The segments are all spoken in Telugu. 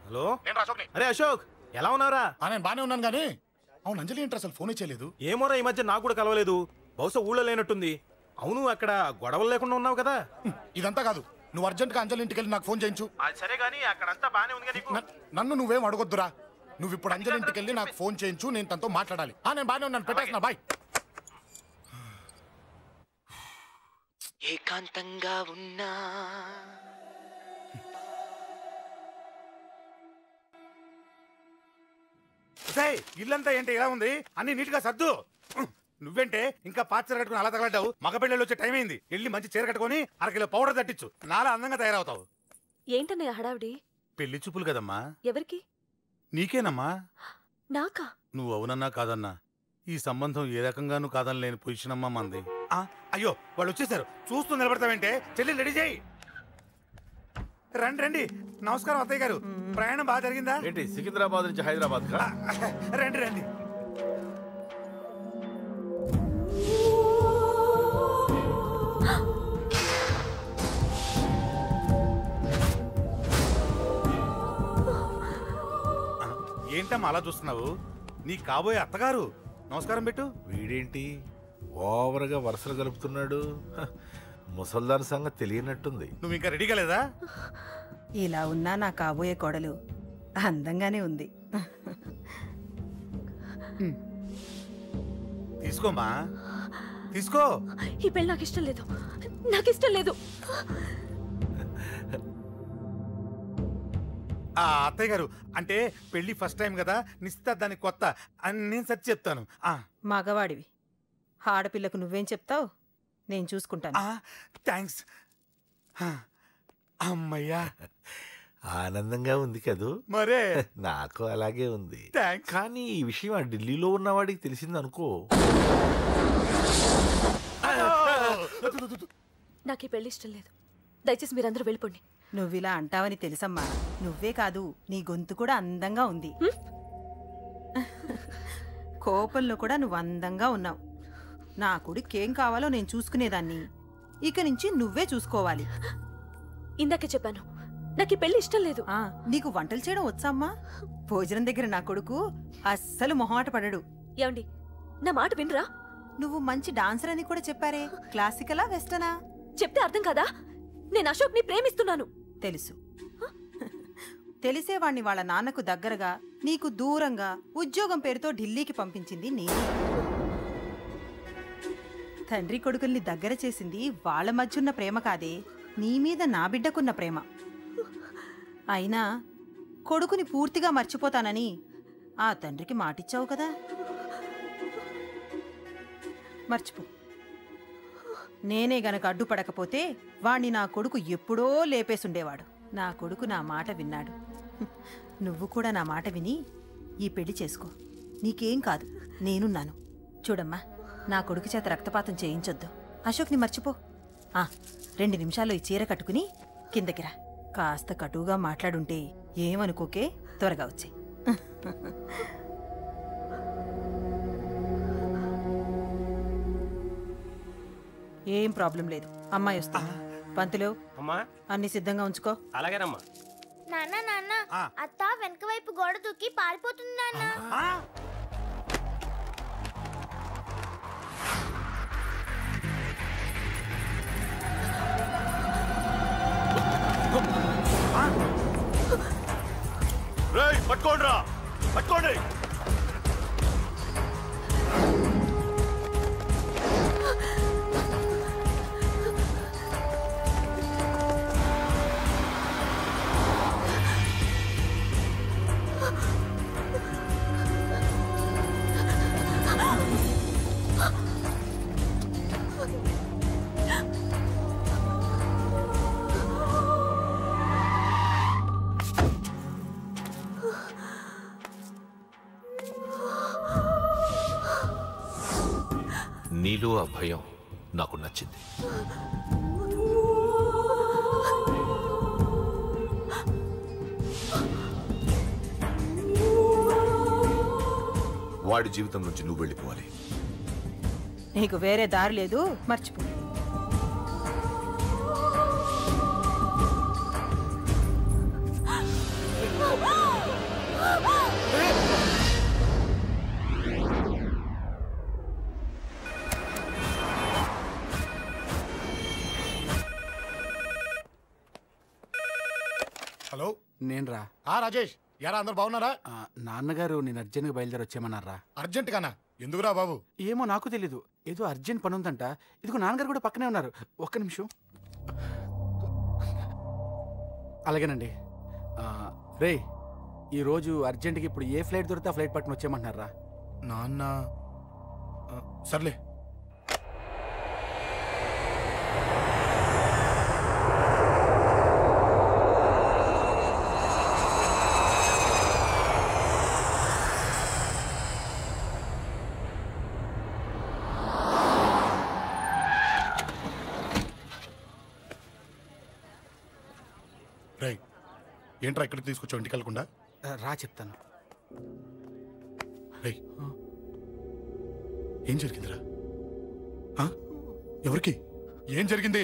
హలో, నేను అశోక్. అరే అశోక్, ఎలా ఉన్నారా? నేను బానే ఉన్నాను కానీ అవును అంజలి ఏంటి అసలు ఫోన్ చేయలేదు? ఏమోరా, ఈ మధ్య నాకు కూడా కలవలేదు. బహుశా ఊళ్ళో లేనట్టుంది. అవును, అక్కడ గొడవలు లేకుండా ఉన్నావు కదా? ఇదంతా కాదు, నువ్వు అర్జెంట్గా అంజలి ఇంటికి వెళ్ళి నాకు ఫోన్ చేయించు. అది సరే గానీ అక్కడంతా బానే ఉంది కదా? నన్ను నువ్వేం అడగొద్దురా. నువ్వు ఇప్పుడు అంజలి ఇంటికి వెళ్ళి నాకు ఫోన్ చేయించు, నేను తనతో మాట్లాడాలి. నేను బానే ఉన్నాను, పెట్టేస్తున్నా, బాయ్. ఏకాంతంగా ఉన్నా ఇల్లంతా ఏంటి ఇలా ఉంది? అన్ని నీట్ గా సర్దు. నువ్వేంటే ఇంకా పాత చీర కట్టుకుని అలా తగలడ్డావు? మగ పెళ్ళిళ్ళు వచ్చే టైం అయింది. వెళ్ళి మంచి చీర కట్టుకుని అరకిలో పౌడర్ తట్టించు, నాలా అందంగా తయారవుతావు. ఏంటన్నయ్య హడావిడి? పెళ్లి చూపులు కదమ్మా. ఎవరికి? నీకేనమ్మా. నాకా? నువ్వు అవునన్నా కాదన్నా ఈ సంబంధం ఏ రకంగానూ కాదని లేని పొజిషన్ అమ్మా మంది. అయ్యో, వాళ్ళు వచ్చేసారు. చూస్తూ నిలబడతావంటే చెల్లి రెడీ చేయి. రండి రండి. నమస్కారం అత్తయ్య గారు, ప్రయాణం బాగా జరిగిందా? ఏంటి సికింద్రాబాద్ నుంచి హైదరాబాద్ కా? రండి రండి. ఏంటమ్మా అలా చూస్తున్నావు? నీ కాబోయే అత్తగారు. నమస్కారం పెట్టు. వీడేంటి ఓవర్గా వరుసలు కలుపుతున్నాడు? ముసల్దాన్ సంగతి తెలియనట్టుంది. నువ్వు ఇంకా రెడీ కాలేదా? ఇలా ఉన్నా నా కాబోయే కోడలు అందంగానే ఉంది. తీసుకోమా, తీసుకో. ఈ పెళ్ళి నాకు ఇష్టం లేదు, నాకు ఇష్టం లేదు. అత్తయ్య గారు, అంటే పెళ్లి ఫస్ట్ టైం కదా, నిశ్చితార్థానికి కొత్త అని నేను సరి చెప్తాను. మగవాడివి, ఆడపిల్లకు నువ్వేం చెప్తావు? నేను చూసుకుంటాను. థ్యాంక్స్. అమ్మయ్యా, ఆనందంగా ఉంది కదూ? మరే నాకు అలాగే ఉంది. కానీ ఈ విషయం ఆ ఢిల్లీలో ఉన్నవాడికి తెలిసింది అనుకో. నాకు ఈ పెళ్లి ఇష్టం లేదు, దయచేసి మీరందరూ వెళ్ళిపోండి. నువ్విలా అంటావని తెలుసమ్మా. నువ్వే కాదు, నీ గొంతు కూడా అందంగా ఉంది. కోపంలో కూడా నువ్వు అందంగా ఉన్నావు. నా కొడుకేం కావాలో నేను చూసుకునేదాన్ని, ఇక నుంచి నువ్వే చూసుకోవాలి. ఇందాకే చెప్పాను, నాకు ఈ పెళ్లి ఇష్టం లేదు. నీకు వంటలు చేయడం వచ్చామ్మా? భోజనం దగ్గర నా కొడుకు అస్సలు మొహమాట పడడు. ఏమండి, నా మాట వినరా? నువ్వు మంచి డాన్సర్ అని కూడా చెప్పారే. క్లాసికలా వెస్టర్నా? చెప్తే అర్థం కాదా? నేను అశోక్ ని ప్రేమిస్తున్నాను. తెలుసు. తెలిసేవాణ్ణి వాళ్ళ నాన్నకు దగ్గరగా, నీకు దూరంగా ఉద్యోగం పేరుతో ఢిల్లీకి పంపించింది నేనే. తండ్రి కొడుకుల్ని దగ్గర చేసింది వాళ్ళ మధ్యున్న ప్రేమ కాదే, నీ మీద నా బిడ్డకున్న ప్రేమ. అయినా కొడుకుని పూర్తిగా మర్చిపోతానని ఆ తండ్రికి మాటిచ్చావు కదా, మర్చిపో. నేనే గనక అడ్డుపడకపోతే వాణ్ణి నా కొడుకు ఎప్పుడో లేపేసుండేవాడు. నా కొడుకు నా మాట విన్నాడు. నువ్వు కూడా నా మాట విని ఈ పెళ్లి చేసుకో. నీకేం కాదు, నేనున్నాను. చూడమ్మా, నా కొడుకు చేత రక్తపాతం చేయించొద్దు. అశోక్ని మర్చిపో. 2 నిమిషాల్లో ఈ చీర కట్టుకుని కిందకి రా. కాస్త కటువుగా మాట్లాడుంటే ఏమనుకోకే, త్వరగా వచ్చి. ఏం ప్రాబ్లం లేదు, అమ్మాయి వస్తుంది. పంతులు, అన్ని సిద్ధంగా ఉంచుకో. అలాగేనమ్మా. నాన్న నాన్న, అత్త వెనక వైపు గోడ దూకి పారిపోతుంది నాన్న. పట్టుకోండి రా, పట్టుకోండి. నీలో ఆ భయం నాకు నచ్చింది. వాడి జీవితం నుంచి నువ్వు వెళ్ళిపోవాలి. నీకు వేరే దారి లేదు, మర్చిపో. హలో నేనురా. రాజేష్ యారా అందరు బాగున్నారా? నాన్నగారు నేను అర్జెంట్గా బయలుదేరి వచ్చేయమన్నారా. అర్జెంట్ గానా? ఎందుకురా బాబు? ఏమో నాకు తెలీదు, ఏదో అర్జెంట్ పని ఉందంట. ఇదిగో నాన్నగారు కూడా పక్కనే ఉన్నారు. ఒక్క నిమిషం. అలాగేనండి. రే, ఈరోజు అర్జెంట్కి ఇప్పుడు ఏ ఫ్లైట్ దొరికితే ఆ ఫ్లైట్ పట్టుకుని వచ్చేయమంటున్నారా. నాన్న సర్లే. రై, ఏంట్రా ఇక్కడికి తీసుకొచ్చావు ఇంటికి వెళ్ళకుండా? రా చెప్తాను. రై, ఏం జరిగిందిరా? ఎవరికి ఏం జరిగింది?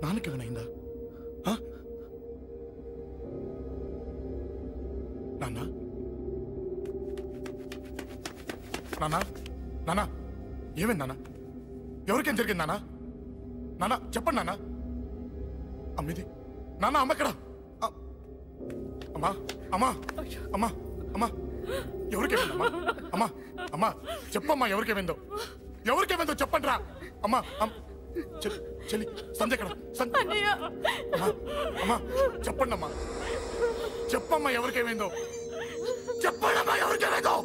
నాన్నకేమైనా నాన్న? నాన్న నాన్న ఏమైంది నాన్న? ఎవరికేం జరిగింది నాన్న? నాన్న చెప్పండి నాన్న. అమ్మిది నాన్న, అమ్మ ఎక్కడ? అమ్మా అమ్మా అమ్మా అమ్మా ఎవరికేమైందమ్మా? అమ్మా అమ్మా చెప్పమ్మా, ఎవరికేమైందో? ఎవరికేమైందో చెప్పండి రా. అమ్మా చెల్లి సంజయ్ ఎక్కడ? అమ్మా అమ్మా చెప్పండి అమ్మా, చెప్పమ్మా ఎవరికేమైందో చెప్పండి అమ్మా, ఎవరికేమైందో?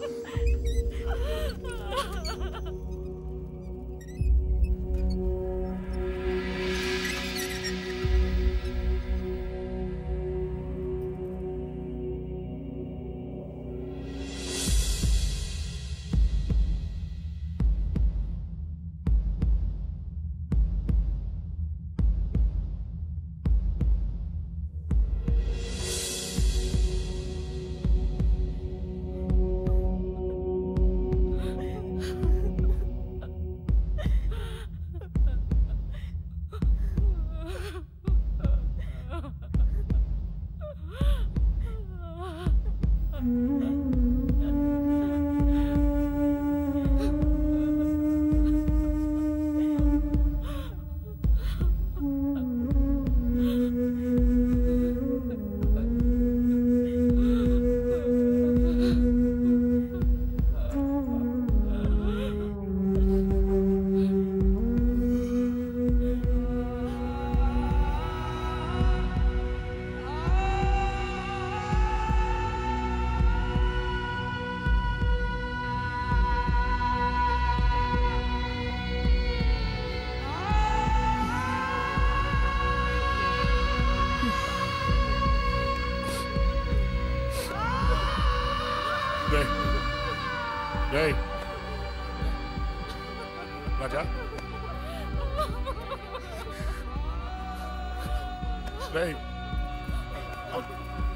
రాజా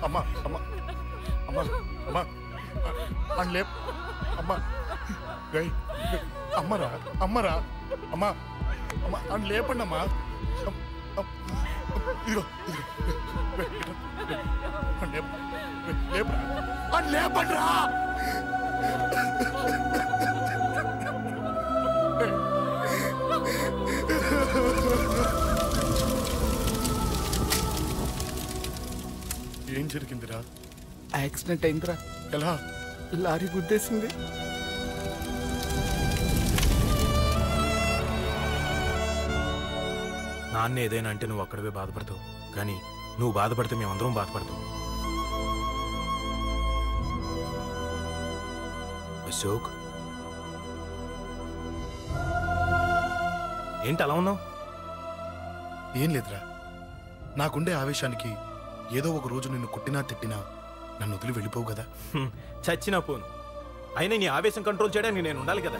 అమ్మా అమ్మా అమ్మా అమ్మా అని లేప్ అమ్మా రై అమ్మరా అమ్మరా అమ్మా అమ్మా అని లేపండి అమ్మా. ఇదిగో లేపరా అని లేపండి రా. ఏం జరిగిందిరా? యాక్సిడెంట్ అయిందిరా. ఎలా? లారీ గుద్దేసింది. నాన్న ఏదైనా అంటే నువ్వు అక్కడవే బాధపడతావు, కానీ నువ్వు బాధపడితే మేమందరం బాధపడతాం. అశోక్, ఏంటి అలా ఉన్నావు? ఏం లేదురా, నాకుండే ఆవేశానికి ఏదో ఒక రోజు నిన్ను కొట్టినా తిట్టినా నన్ను వదిలి వెళ్ళిపోవు కదా. చచ్చినా పోను, అయినా నీ ఆవేశం కంట్రోల్ చేయడానికి నేను ఉండాలి కదా.